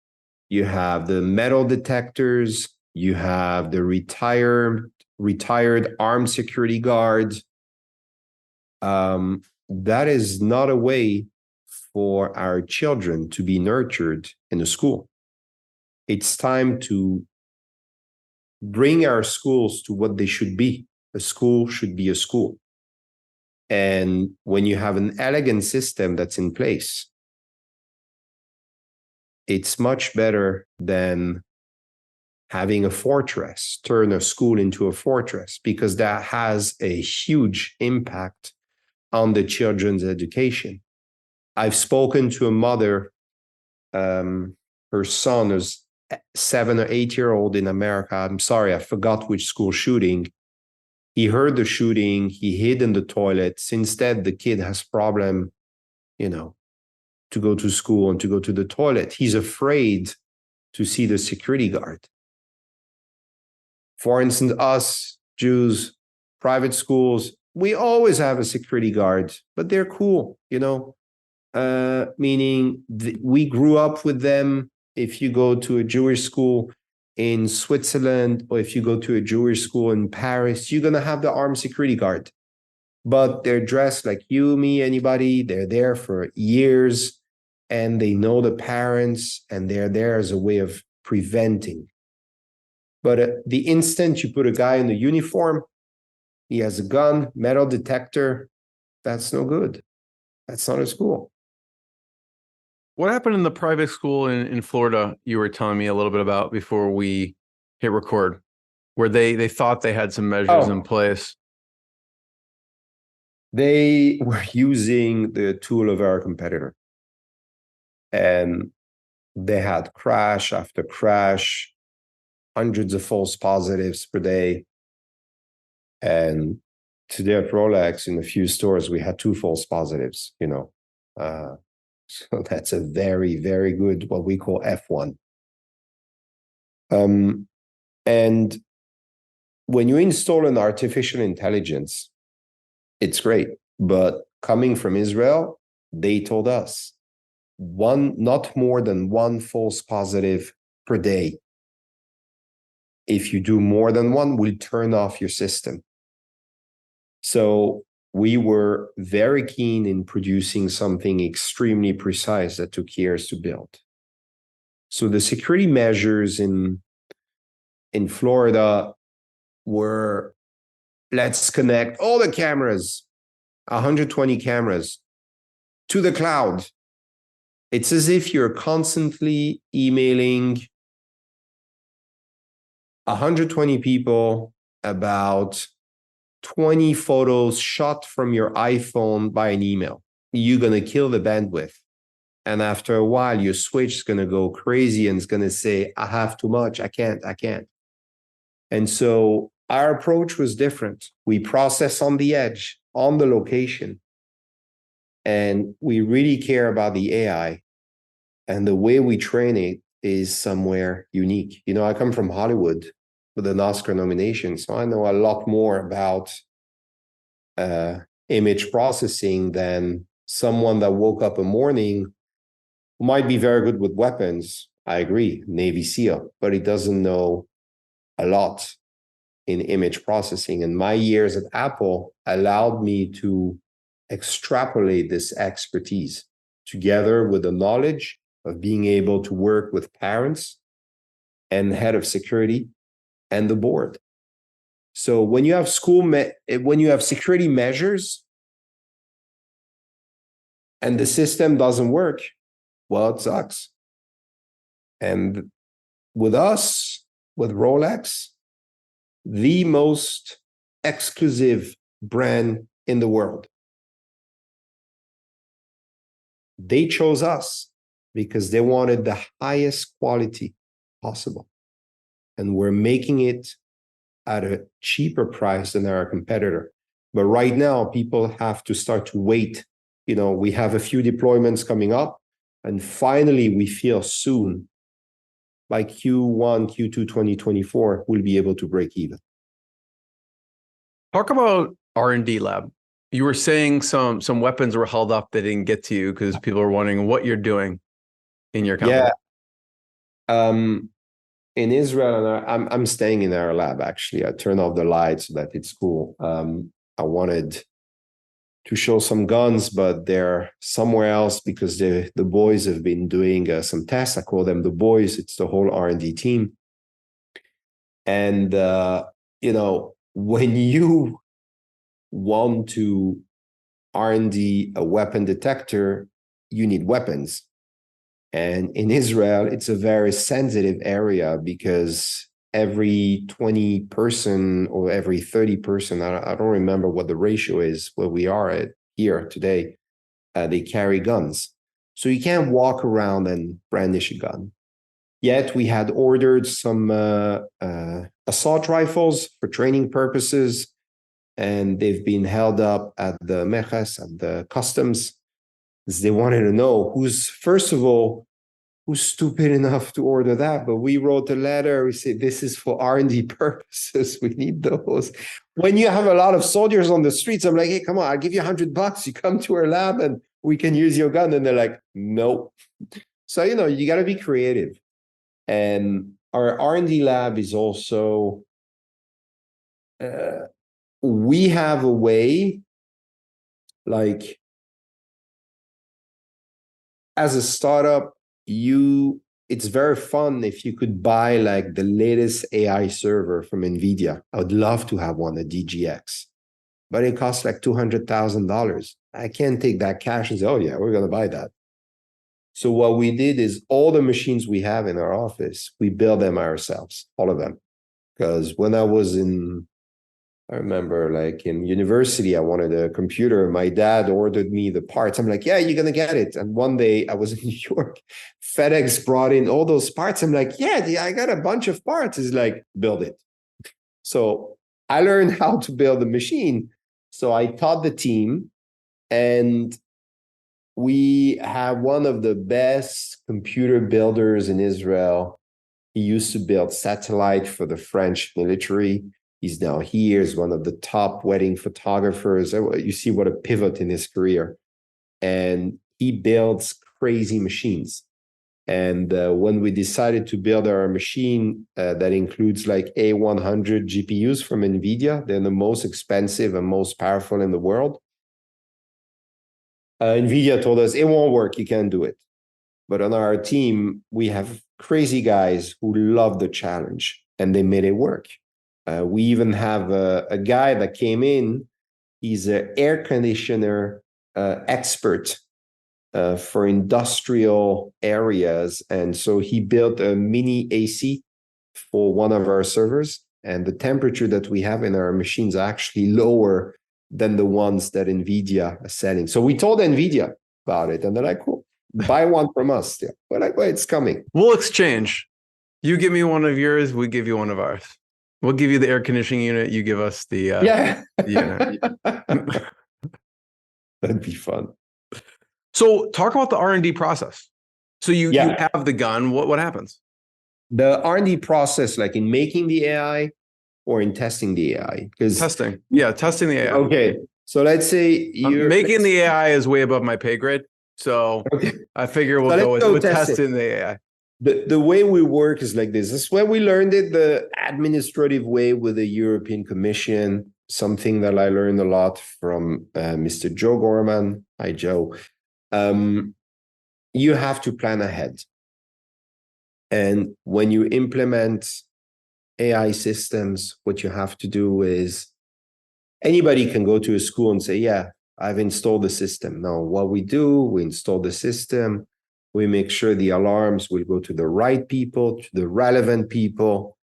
you have the metal detectors, you have the retired armed security guards. That is not a way for our children to be nurtured in a school. It's time to bring our schools to what they should be. A school should be a school. And when you have an elegant system that's in place, it's much better than having a fortress, turn a school into a fortress, because that has a huge impact on the children's education. I've spoken to a mother, her son is 7 or 8 year old in America. I'm sorry, I forgot which school shooting. He heard the shooting, he hid in the toilet. Instead, the kid has problem, to go to school and to go to the toilet. He's afraid to see the security guard. For instance, us Jews, private schools, we always have a security guard, but they're cool, meaning we grew up with them. If you go to a Jewish school in Switzerland, or if you go to a Jewish school in Paris, you're going to have the armed security guard. But they're dressed like you, me, anybody. They're there for years, and they know the parents, and they're there as a way of preventing. But the instant you put a guy in a uniform, he has a gun, metal detector, that's no good. That's not a school. What happened in the private school in Florida you were telling me a little bit about before we hit record, where they thought they had some measures in place? They were using the tool of our competitor. And they had crash after crash, hundreds of false positives per day. And today at Rolex, in a few stores, we had 2 false positives, So that's a very, very good, what we call F1. And when you install an artificial intelligence, it's great. But coming from Israel, they told us not more than 1 false positive per day. If you do more than 1, we'll turn off your system. So we were very keen in producing something extremely precise that took years to build. So the security measures in Florida were, let's connect all the cameras, 120 cameras, to the cloud. It's as if you're constantly emailing 120 people about 20 photos shot from your iPhone by an email. You're going to kill the bandwidth. And after a while, your switch is going to go crazy and it's going to say, I have too much. I can't. And so our approach was different. We process on the edge, on the location. And we really care about the AI. And the way we train it is somewhere unique. I come from Hollywood with an Oscar nomination, so I know a lot more about image processing than someone that woke up a morning who might be very good with weapons. I agree, Navy SEAL, but he doesn't know a lot in image processing. And my years at Apple allowed me to extrapolate this expertise together with the knowledge of being able to work with parents and head of security and the board. So when you have when you have security measures and the system doesn't work, well, it sucks. And with us, with Rolex, the most exclusive brand in the world, they chose us because they wanted the highest quality possible. And we're making it at a cheaper price than our competitor. But right now, people have to start to wait. We have a few deployments coming up, and finally, we feel soon, by Q1, Q2 2024, we'll be able to break even. Talk about R&D lab. You were saying some weapons were held up that didn't get to you because people are wondering what you're doing in your company. Yeah. In Israel, and I'm staying in our lab actually. I turned off the lights so that it's cool. I wanted to show some guns, but they're somewhere else because the boys have been doing some tests. I call them the boys. It's the whole R&D team. And when you want to R&D a weapon detector, you need weapons. And in Israel, it's a very sensitive area because every 20 person or every 30 person, I don't remember what the ratio is where we are at here today, they carry guns. So you can't walk around and brandish a gun. Yet we had ordered some assault rifles for training purposes, and they've been held up at the Meches, at the customs. They wanted to know who's stupid enough to order that. But we wrote a letter. We said, this is for R&D purposes. We need those. When you have a lot of soldiers on the streets, I'm like, hey, come on, I'll give you $100. You come to our lab and we can use your gun. And they're like, nope. So, you got to be creative. And our R&D lab is also, we have a way, like, as a startup, it's very fun if you could buy like the latest AI server from NVIDIA. I would love to have one, a DGX, but it costs like $200,000. I can't take that cash and say, oh yeah, we're going to buy that. So what we did is all the machines we have in our office, we build them ourselves, all of them. Because when I remember like in university, I wanted a computer. My dad ordered me the parts. I'm like, yeah, you're going to get it. And one day I was in New York, FedEx brought in all those parts. I'm like, yeah, I got a bunch of parts. He's like, build it. So I learned how to build a machine. So I taught the team, and we have one of the best computer builders in Israel. He used to build satellite for the French military. He's now here. He's one of the top wedding photographers. You see what a pivot in his career. And he builds crazy machines. And when we decided to build our machine that includes like A100 GPUs from NVIDIA, they're the most expensive and most powerful in the world. NVIDIA told us, it won't work. You can't do it. But on our team, we have crazy guys who love the challenge, and they made it work. We even have a guy that came in. He's an air conditioner expert for industrial areas. And so he built a mini AC for one of our servers. And the temperature that we have in our machines are actually lower than the ones that NVIDIA is selling. So we told NVIDIA about it. And they're like, cool, buy one from us. Yeah. We're like, well, it's coming. We'll exchange. You give me one of yours, we give you one of ours. We'll give you the air conditioning unit. You give us the unit. That'd be fun. So talk about the R&D process. So you have the gun. What happens? The R&D process, like in making the AI or in testing the AI? Testing. Yeah, testing the AI. Okay. So let's say you're making the AI is way above my pay grade. So I figure we'll go with testing the AI. The way we work is like this. This is when we learned it the administrative way with the European Commission, something that I learned a lot from Mr. Joe Gorman. Hi, Joe. You have to plan ahead. And when you implement AI systems, what you have to do is anybody can go to a school and say, yeah, I've installed the system. No, what we do, we install the system. We make sure the alarms will go to the right people, to the relevant people.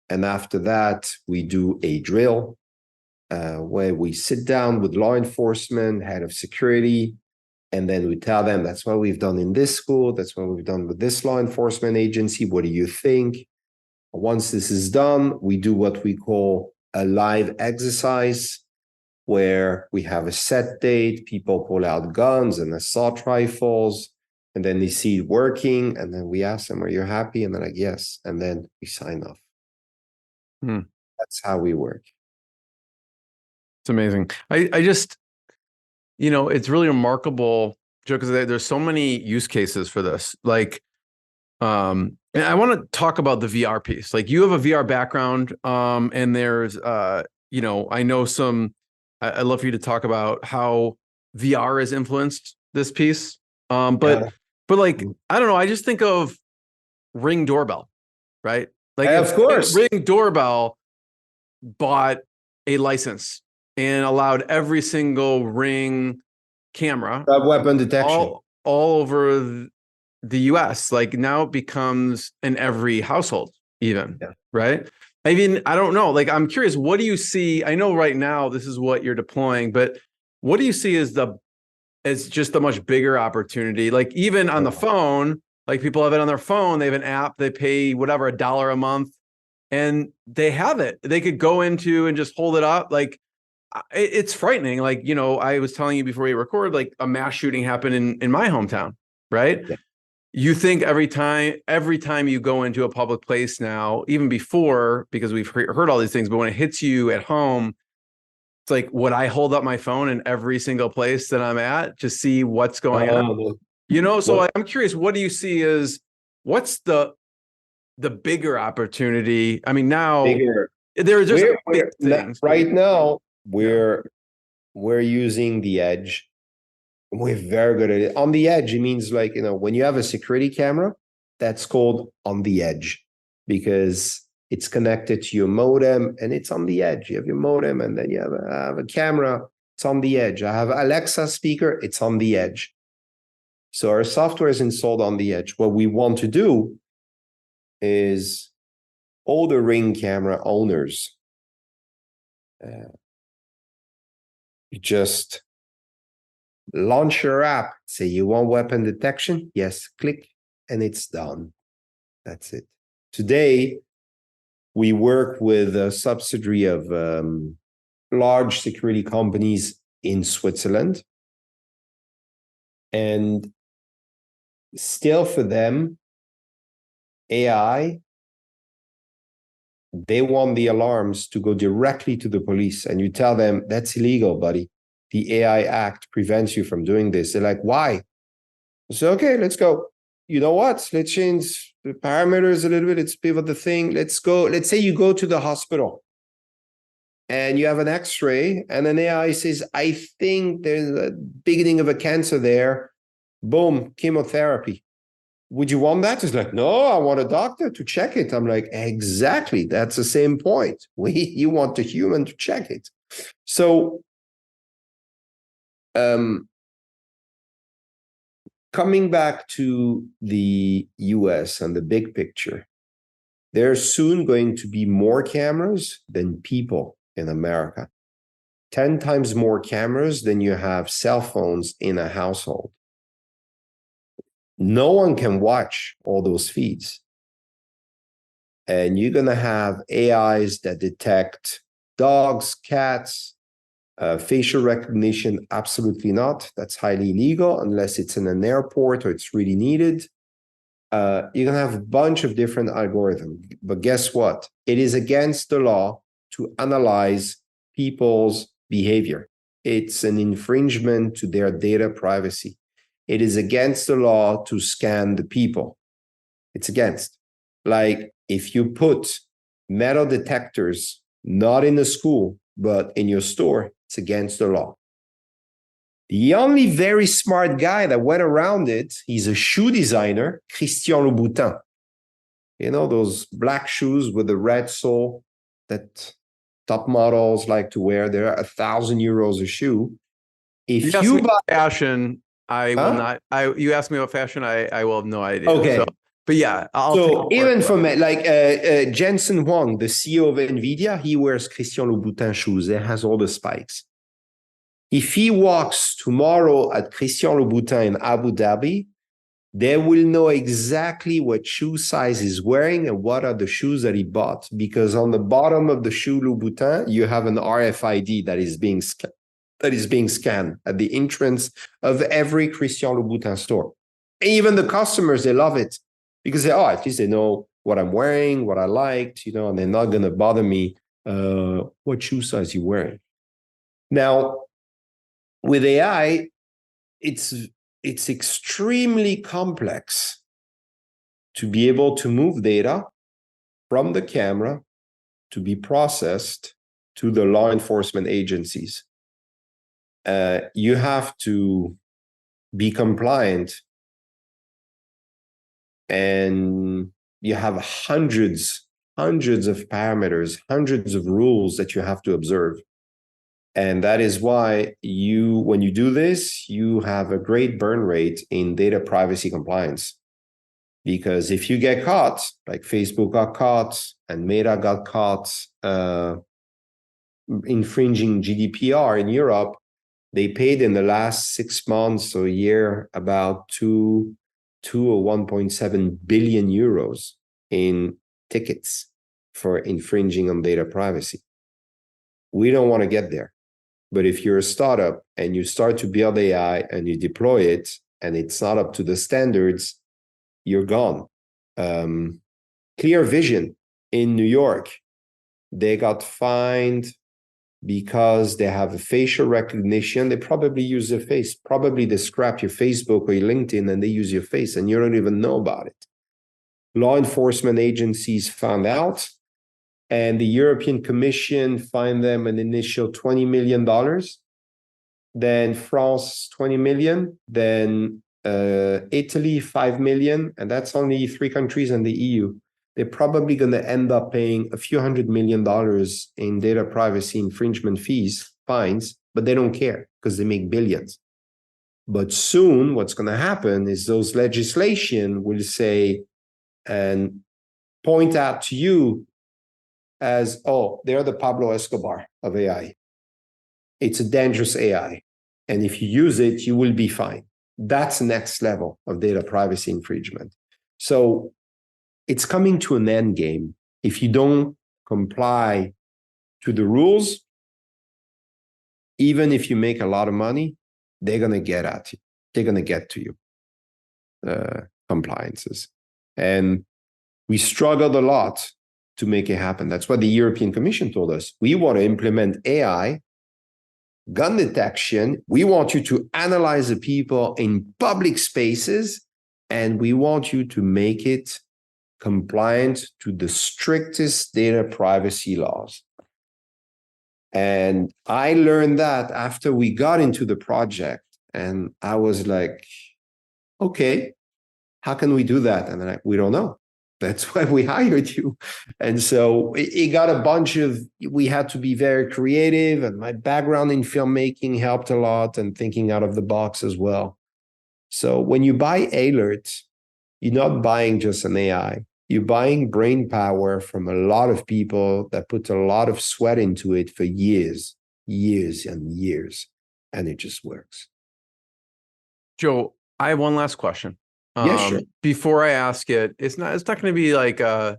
And after that, we do a drill where we sit down with law enforcement, head of security, and then we tell them that's what we've done in this school. That's what we've done with this law enforcement agency. What do you think? Once this is done, we do what we call a live exercise where we have a set date. People pull out guns and assault rifles, and then they see it working. And then we ask them, are you happy? And they're like, yes. And then we sign off. That's how we work. It's amazing. I just, it's really remarkable, Joe, because there's so many use cases for this. Like, and I want to talk about the VR piece. Like, you have a VR background, and there's, I know I'd love for you to talk about how VR has influenced this piece. But like, I don't know. I just think of Ring doorbell, right? Like, of course, Ring doorbell bought a license and allowed every single Ring camera weapon detection all over the US. Like, now it becomes in every household, even, right? I mean, I don't know. Like, I'm curious, what do you see? I know right now this is what you're deploying, but what do you see as just a much bigger opportunity? Like, even on the phone, like, people have it on their phone, they have an app, they pay whatever, $1 a month, and they have it. They could go into and just hold it up. Like, it's frightening. Like, I was telling you before we record, like, a mass shooting happened in my hometown, right? Yeah. You think every time you go into a public place now, even before, because we've heard all these things, but when it hits you at home, it's like, would I hold up my phone in every single place that I'm at to see what's going on? So I'm curious, what do you see as, what's the bigger opportunity? I mean, now there's just big things. Right now, we're using the edge. We're very good at it. On the edge, it means, like, when you have a security camera, that's called on the edge, because it's connected to your modem and it's on the edge. You have your modem and then you have a camera, it's on the edge. I have Alexa speaker, it's on the edge. So our software is installed on the edge. What we want to do is all the Ring camera owners, just launch your app, say you want weapon detection, yes, click, and it's done. That's it. Today, we work with a subsidiary of large security companies in Switzerland. And still, for them, AI, they want the alarms to go directly to the police. And you tell them, that's illegal, buddy. The AI Act prevents you from doing this. They're like, why? So, okay, let's go. You know what? Let's change the parameters a little bit. Let's pivot the thing. Let's go. Let's say you go to the hospital and you have an X-ray and an AI says, I think there's a beginning of a cancer there. Boom, chemotherapy. Would you want that? It's like, no, I want a doctor to check it. I'm like, exactly. That's the same point. You want a human to check it. So, coming back to the US and the big picture, there's soon going to be more cameras than people in America. 10 times more cameras than you have cell phones in a household. No one can watch all those feeds. And you're going to have AIs that detect dogs, cats, facial recognition, absolutely not. That's highly illegal unless it's in an airport or it's really needed. You're going to have a bunch of different algorithms. But guess what? It is against the law to analyze people's behavior. It's an infringement to their data privacy. It is against the law to scan the people. It's against. Like, if you put metal detectors not in a school, but in your store, it's against the law. The only very smart guy that went around it, he's a shoe designer, Christian Louboutin. You know, those black shoes with the red sole that top models like to wear. They're €1,000 a shoe. If you buy fashion, I will not. You ask me about fashion, I will have no idea. Okay. So, but yeah, so even from like Jensen Huang, the CEO of NVIDIA, he wears Christian Louboutin shoes. It has all the spikes. If he walks tomorrow at Christian Louboutin in Abu Dhabi, they will know exactly what shoe size he's wearing and what are the shoes that he bought. Because on the bottom of the shoe Louboutin, you have an RFID that is being scanned at the entrance of every Christian Louboutin store. And even the customers, they love it because at least they know what I'm wearing, what I liked, and they're not going to bother me what shoe size you're wearing. Now, with AI, it's extremely complex to be able to move data from the camera to be processed to the law enforcement agencies. You have to be compliant, and you have hundreds of parameters, hundreds of rules that you have to observe. And that is why when you do this, you have a great burn rate in data privacy compliance. Because if you get caught, like Facebook got caught and Meta got caught infringing GDPR in Europe, they paid in the last 6 months or a year about 2 or 1.7 billion euros in tickets for infringing on data privacy. We don't want to get there. But if you're a startup and you start to build AI and you deploy it and it's not up to the standards, you're gone. Clear Vision in New York, they got fined because they have a facial recognition. They probably use your face. Probably they scrap your Facebook or your LinkedIn and they use your face and you don't even know about it. Law enforcement agencies found out, and the European Commission fined them an initial $20 million, then France 20 million, then Italy 5 million, and that's only 3 countries in the EU. They're probably going to end up paying a few $100 million in data privacy infringement fees, fines, but they don't care because they make billions. But soon what's going to happen is those legislation will say and point out to you as, oh, they're the Pablo Escobar of AI. It's a dangerous AI. And if you use it, you will be fined. That's the next level of data privacy infringement. So it's coming to an end game. If you don't comply to the rules, even if you make a lot of money, they're going to get at you. They're going to get to you, compliances. And we struggled a lot to make it happen. That's what the European Commission told us. We want to implement AI, gun detection. We want you to analyze the people in public spaces, and we want you to make it compliant to the strictest data privacy laws. And I learned that after we got into the project, and I was like, okay, how can we do that? And they're like, we don't know. That's why we hired you. And so it got a bunch of, we had to be very creative, and my background in filmmaking helped a lot, and thinking out of the box as well. So when you buy AiLert, you're not buying just an AI. You're buying brain power from a lot of people that put a lot of sweat into it for years and years, and it just works. Joe, I have one last question. Yeah, sure. Before I ask it, it's not going to be like a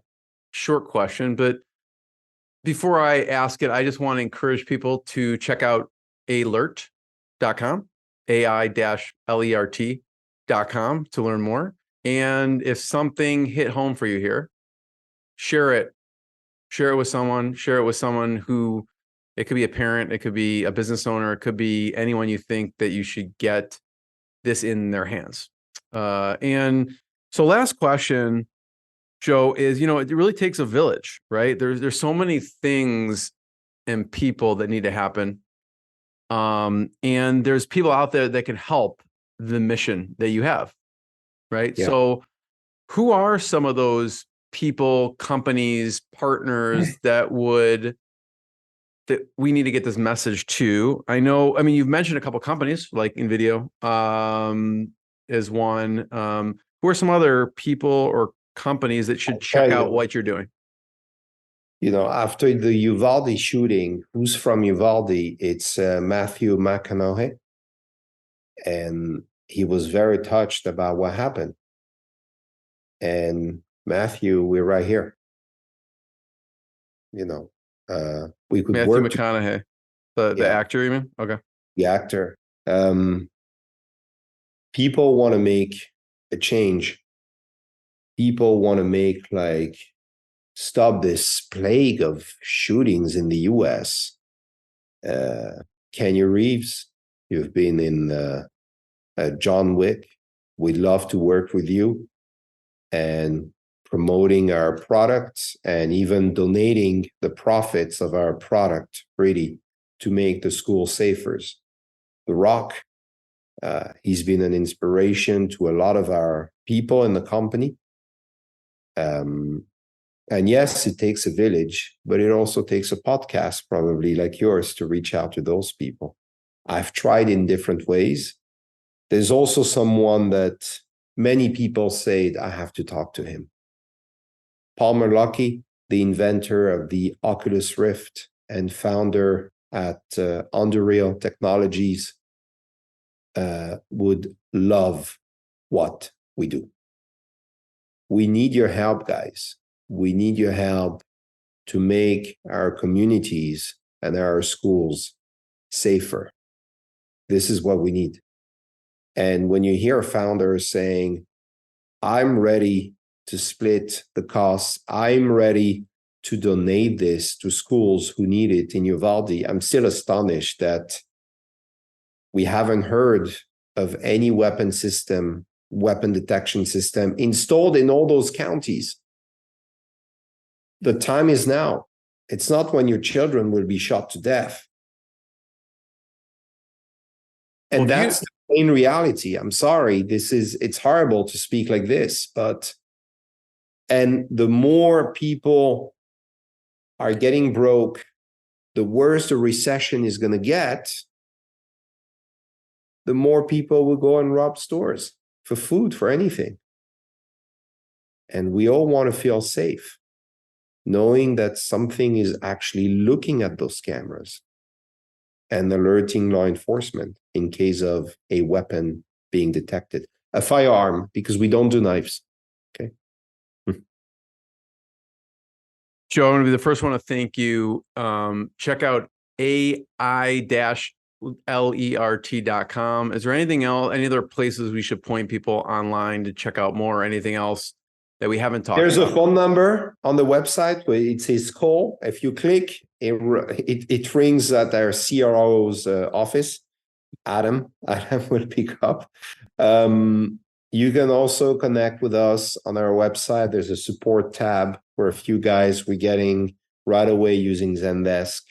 short question, but before I ask it, I just want to encourage people to check out AiLert.com, AI-LERT.com to learn more. And if something hit home for you here, share it with someone, who, it could be a parent, it could be a business owner, it could be anyone you think that you should get this in their hands. And so last question, Joe, is, it really takes a village, right? There's so many things and people that need to happen. And there's people out there that can help the mission that you have, right? Yeah. So who are some of those people, companies, partners that we need to get this message to? You've mentioned a couple of companies like NVIDIA is one. Who are some other people or companies that should check out what you're doing? After the Uvalde shooting, who's from Uvalde? It's Matthew McConaughey. And he was very touched about what happened. And Matthew, we're right here. We could Matthew work. McConaughey, the actor, you mean? Okay. The actor. People want to make a change. People want to make stop this plague of shootings in the US. Kenny Reeves, you've been in John Wick. We'd love to work with you and promoting our products and even donating the profits of our product really to make the school safer. The Rock, he's been an inspiration to a lot of our people in the company. And yes, it takes a village, but it also takes a podcast probably like yours to reach out to those people. I've tried in different ways. There's also someone that many people say I have to talk to him. Palmer Luckey, the inventor of the Oculus Rift and founder at Unreal Technologies, would love what we do. We need your help, guys. We need your help to make our communities and our schools safer. This is what we need. And when you hear founders saying, I'm ready to split the costs, I'm ready to donate this to schools who need it in Uvalde, I'm still astonished that we haven't heard of any weapon detection system installed in all those counties. The time is now. It's not when your children will be shot to death. And that's the plain reality. I'm sorry, it's horrible to speak like this, and the more people are getting broke, the worse the recession is going to get, the more people will go and rob stores for food, for anything. And we all want to feel safe, knowing that something is actually looking at those cameras and alerting law enforcement in case of a weapon being detected. A firearm, because we don't do knives. Okay. Joe, I'm going to be the first one to thank you. Check out AI-LERT.com. Is there anything else, any other places we should point people online to check out more, or anything else that we haven't talked about? There's a phone number on the website where it says call. If you click, it rings at our CRO's office. Adam will pick up. You can also connect with us on our website. There's a support tab where a few guys we're getting right away using Zendesk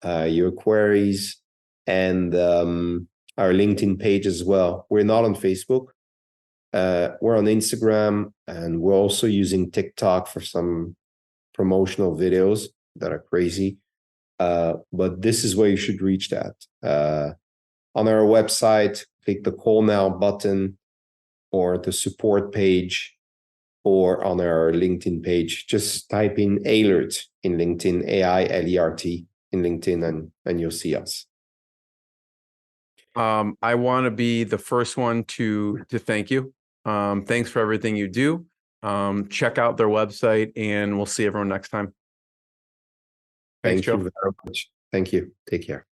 your queries, and our LinkedIn page as well. We're not on Facebook. We're on Instagram, and we're also using TikTok for some promotional videos that are crazy. But this is where you should reach that. On our website, click the Call Now button or the support page, or on our LinkedIn page. Just type in AiLert in LinkedIn, AiLERT in LinkedIn, and you'll see us. I want to be the first one to thank you. Thanks for everything you do. Check out their website, and we'll see everyone next time. Thanks, Joe. Thank you very much. Thank you. Take care.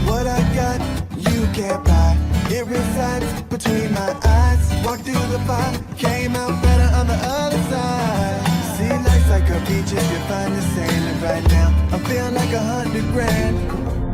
What I got, you can't buy. It resides between my eyes. Walked through the fire, came out better on the other side. See, life's like a beach if you find the sailing right now. I'm feeling like $100 grand.